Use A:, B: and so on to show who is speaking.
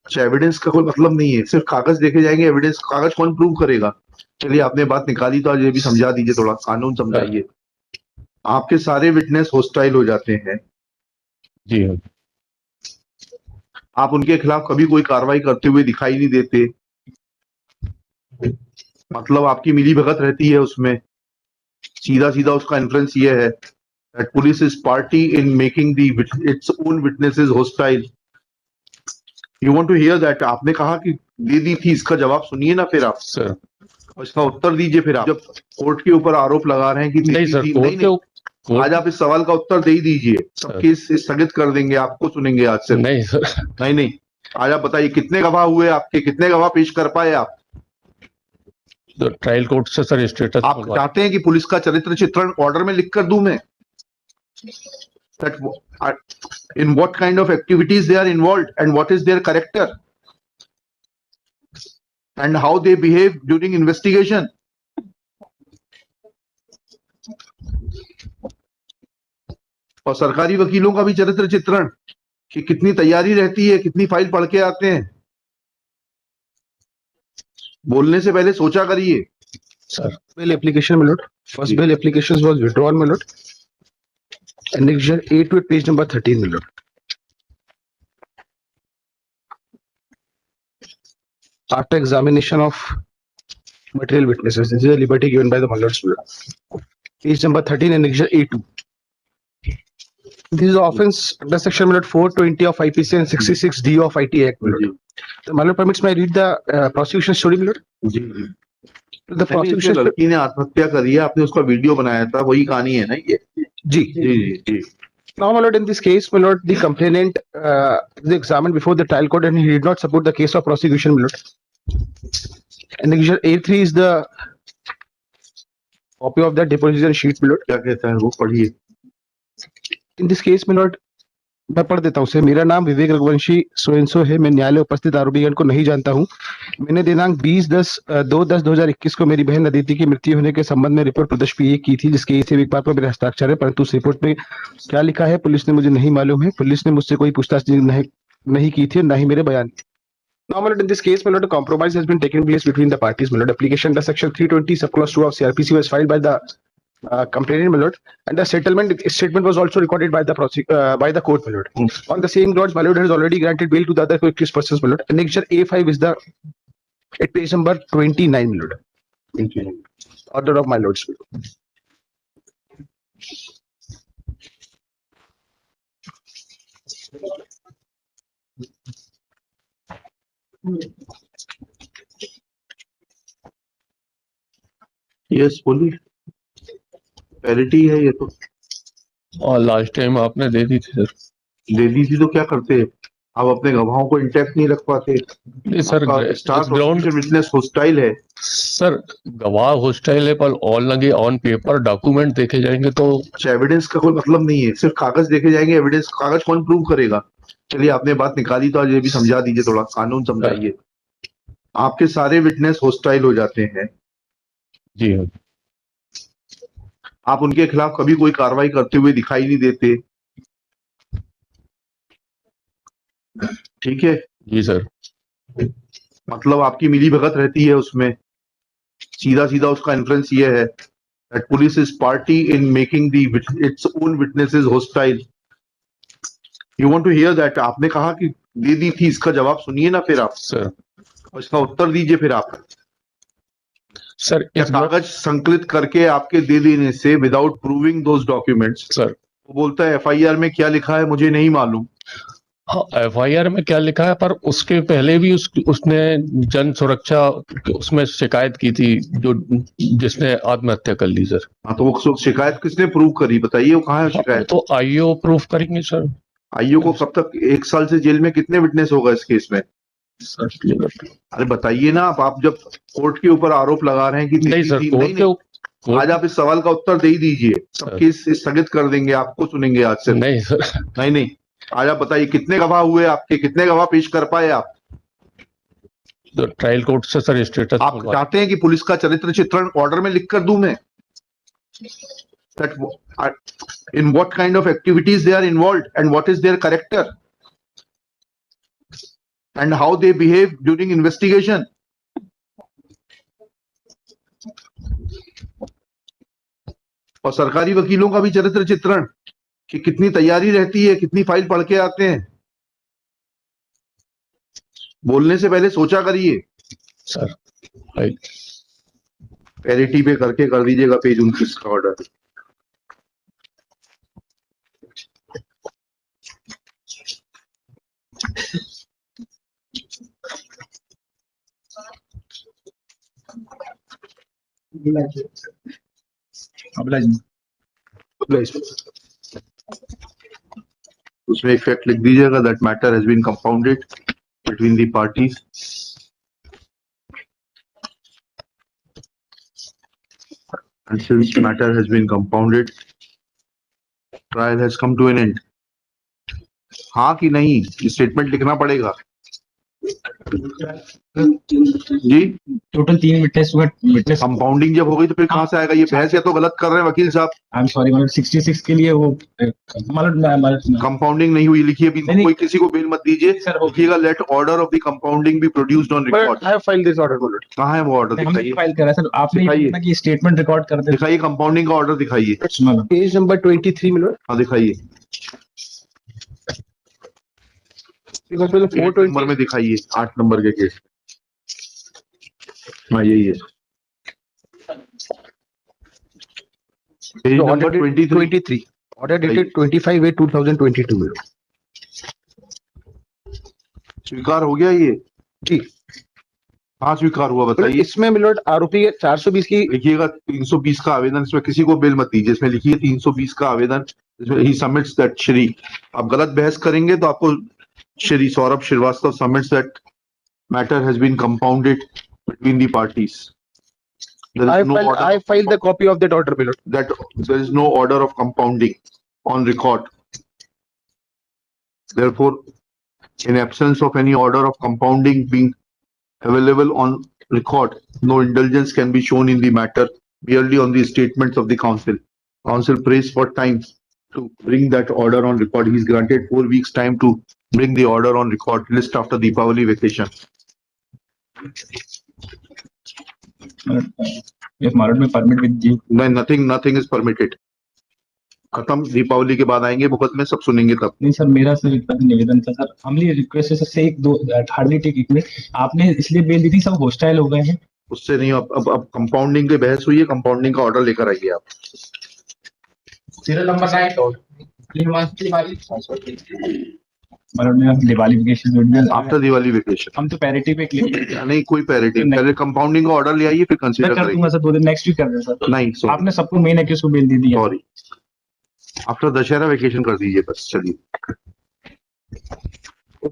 A: अच्छा, एविडेंस का कोई मतलब नहीं है, सिर्फ कागज देखे जाएंगे, एविडेंस कागज कौन प्रूव करेगा? चलिए, आपने बात निकाली तो आज ये भी समझा दीजिए, थोड़ा कानून समझाइए। आपके सारे विटनेस हॉस्टाइल हो जाते हैं,
B: जी हाँ।
A: आप उनके खिलाफ कभी कोई कार्रवाई करते हुए दिखाई नहीं देते, मतलब आपकी मिली भगत रहती है उसमें। सीधा सीधा उसका इन्फ्लुएंस ये है that police is party in making its own witnesses hostile. You want to hear that? आपने कहा कि दे दी थी, इसका जवाब सुनिए ना फिर आप
B: सर
A: और इसका उत्तर दीजिए फिर आप। जब कोर्ट के ऊपर आरोप लगा रहे हैं कि
B: नहीं सर, कोर्ट के
A: आज आप इस सवाल का उत्तर दे ही दीजिए, सब केस स्थगित कर देंगे, आपको सुनेंगे आज से।
B: नहीं सर,
A: नहीं, आज आप बताइए कितने गवाह हुए आपके, कितने गवाह पेश कर पाए आप?
B: तो ट्रायल कोर्ट से सर स्टेटस
A: आप चाहते हैं कि पुलिस का चरित्र चित्रण ऑर्डर में लिख कर दूं मैं, that in what kind of activities they are involved and what is their character and how they behave during investigation? और सरकारी वकीलों का भी चरित्र चित्रण कि कितनी तैयारी रहती है, कितनी फाइल पढ़ के आते हैं। बोलने से पहले सोचा करिए।
B: Sir
C: bail application, my lord. First bail application was withdrawn, my lord. Annexure A to it, page number 13, my lord. After examination of material witnesses, this is a liberty given by the my lords, my lord. Page number 13, annexure A2. This is offense under section, my lord, 420 of IPC and 66D of IT Act, my lord. The my lord permits me read the prosecution story, my lord.
A: जी,
C: The prosecution.
A: लड़की ने आत्महत्या करी है, आपने उसका video बनाया था, वही कहानी है ना ये?
C: जी
A: जी जी।
C: Now, my lord, in this case, my lord, the complainant is examined before the trial court and he did not support the case of prosecution, my lord. Annexure A3 is the copy of the deposition sheet, my lord.
A: क्या कहता है वो, पढ़िए।
C: In this case, my lord, मैं पढ़ देता हूँ। मेरा नाम विवेक रघुवंशी सोएंसो है। मैं न्यायालय उपस्थित आरोपीगण को नहीं जानता हूँ। मैंने दिनांक 2/10/2021 को मेरी बहन अदिति की मृत्यु होने के संबंध में रिपोर्ट प्रदर्श की थी, जिसके इसे एक बार पर मेरे हस्ताक्षर है, परंतु उस रिपोर्ट में क्या लिखा है पुलिस ने मुझे नहीं मालूम है। पुलिस ने मुझसे कोई पूछताछ नहीं की थी, न ही मेरे बयान। Now, my lord, in this case, my lord, a compromise has been taken place between the parties. My lord, application under section 320 subclause 2 of CRPC was filed by the complainant, my lord, and the settlement statement was also recorded by the court, my lord. On the same grounds, my lord has already granted bail to the other accused persons, my lord. Annexure A5 is the at page number 29, my lord.
A: Thank you.
C: Order of my lords.
A: Yes, बोलिए। Parity है ये तो।
B: और last time आपने दे दी थी sir.
A: दे दी थी तो क्या करते? आप अपने गवाहों को इंटैक्ट नहीं रख पाते।
B: नहीं sir,
A: star prosecution witness hostile है।
B: सर गवाह हॉस्टाइल है, पर ऑन पेपर डॉक्यूमेंट देखे जाएंगे तो।
A: अच्छा, एविडेंस का कोई मतलब नहीं है, सिर्फ कागज देखे जाएंगे, एविडेंस कागज कौन प्रूव करेगा? चलिए, आपने बात निकाली तो आज ये भी समझा दीजिए, थोड़ा कानून समझाइए। आपके सारे विटनेस हॉस्टाइल हो जाते हैं,
B: जी हाँ।
A: आप उनके खिलाफ कभी कोई कार्रवाई करते हुए दिखाई नहीं देते, ठीक है?
B: जी सर।
A: मतलब आपकी मिली भगत रहती है उसमें। सीधा सीधा उसका इन्फ्लुएंस ये है that police is party in making its own witnesses hostile. You want to hear that? आपने कहा कि दे दी थी, इसका जवाब सुनिए ना फिर आप
B: सर
A: और इसका उत्तर दीजिए फिर आप।
B: सर
A: क्या कागज संकलित करके आपके दे देने से without proving those documents,
B: sir
A: वो बोलता है एफआईआर में क्या लिखा है मुझे नहीं मालूम।
B: हाँ, एफआईआर में क्या लिखा है, पर उसके पहले भी उसने जन सुरक्षा उसमें शिकायत की थी, जो जिसने आत्महत्या कर ली सर।
A: हाँ, तो वो शिकायत किसने प्रूव करी बताइए, वो कहाँ है शिकायत?
B: तो आईओ प्रूफ करेंगे सर।
A: आईओ को कब तक, 1 साल से जेल में कितने विटनेस होगा इस केस में? अरे बताइए ना आप जब कोर्ट के ऊपर आरोप लगा रहे हैं कि
B: नहीं सर, कोर्ट
A: आज आप इस सवाल का उत्तर दे ही दीजिए, सब केस स्थगित कर देंगे, आपको सुनेंगे आज से।
B: नहीं सर,
A: नहीं, आज आप बताइए कितने गवाह हुए आपके, कितने गवाह पेश कर पाए आप?
B: तो ट्रायल कोर्ट से सर स्टेटस।
A: आप चाहते हैं कि पुलिस का चरित्र चित्रण ऑर्डर में लिख कर दूं मैं, that in what kind of activities they are involved and what is their character? and how they behave during investigation. और सरकारी वकीलों का भी चरित्र चित्रण कि कितनी तैयारी रहती है, कितनी फाइल पढ़ के आते हैं। बोलने से पहले सोचा करिए।
B: Sir right.
A: पैरिटी पे करके कर दीजिएगा पेज 29 का ऑर्डर। उसमें इफेक्ट लिख दीजिएगा that matter has been compounded between the parties. And since matter has been compounded, trial has come to an end. हाँ कि नहीं, स्टेटमेंट लिखना पड़ेगा जी।
D: टोटल 3 विटनेस
A: कंपाउंडिंग जब हो गई तो फिर कहाँ से आएगा ये बहस? या तो गलत कर रहे हैं वकील साहब।
D: आई एम सॉरी मतलब 66 के लिए वो मतलब
A: कंपाउंडिंग नहीं हुई लिखिए अभी।
D: नहीं,
A: कोई किसी को बेल मत दीजिए।
D: सर
A: लिखिएगा let order of the compounding be produced on record.
C: I have filed this order, my lord.
A: कहाँ है वो ऑर्डर?
D: हमने
A: दिखाइए,
D: फाइल करा सर, आपने ये
A: दिखाइए।
D: बोला कि स्टेटमेंट रिकॉर्ड कर दे।
A: दिखाइए कंपाउंडिंग का ऑर्डर दिखाइए।
C: Page number 23, my lord.
A: हाँ दिखाइए,
C: Because for the 420,
A: नंबर में दिखाइए, 8 नंबर के केस। हाँ यही है page
C: the
A: number
C: order dated
A: 23।
C: 23. Order dated 25/8/2022, my lord.
A: स्वीकार हो गया ये?
C: जी।
A: हाँ स्वीकार हुआ,
C: मतलब
A: बताइए।
C: इसमें my lord आरोपी के 420 की
A: लिखिएगा 320 का आवेदन। इसमें किसी को बेल मत दीजिए, इसमें लिखिए 320 का आवेदन। इसमें ही सबमिट्स दैट श्री, आप गलत बहस करेंगे तो आपको Shri Saurabh Srivastava submits that matter has been compounded between the parties. There is no order
C: I filed the copy of that order, my lord.
A: that there is no order of compounding on record. Therefore, in absence of any order of compounding being available on record, no indulgence can be shown in the matter, merely on the statements of the counsel. Counsel prays for time to bring that order on record. He is granted 4 weeks time to bring the order on record list after Deepavali vacation.
D: if my lord में permit with due
A: No, nothing is permitted. खत्म, दीपावली के बाद आएंगे मुकदमे, सब सुनेंगे तब।
D: नहीं सर, मेरा सर इतना निवेदन था सर, हमली रिक्वेस्ट है सर से एक दो हार्डली टेक 1 मिनट। आपने इसलिए बेल दी थी, सब हॉस्टाइल हो गए हैं।
A: उससे नहीं, अब कंपाउंडिंग की बहस हुई है, कंपाउंडिंग का ऑर्डर लेकर आइए आप।
E: सीरियल नंबर 9
D: मतलब मेरा Diwali vacation
A: after Diwali vacation.
D: हम तो पैरिटी पे क्लिक
A: नहीं कोई पैरिटी,
D: नहीं।
A: पहले कंपाउंडिंग का ऑर्डर ले आइए फिर
D: मैं
A: कंसीडर
D: कर
A: करेंगे।
D: दूंगा सर 2 दिन नेक्स्ट वीक कर दें सर।
A: नहीं सॉरी,
D: आपने सबको मेन एक्यूज को बेल दे दी है।
A: सॉरी, आफ्टर दशहरा वेकेशन कर दीजिए बस, चलिए।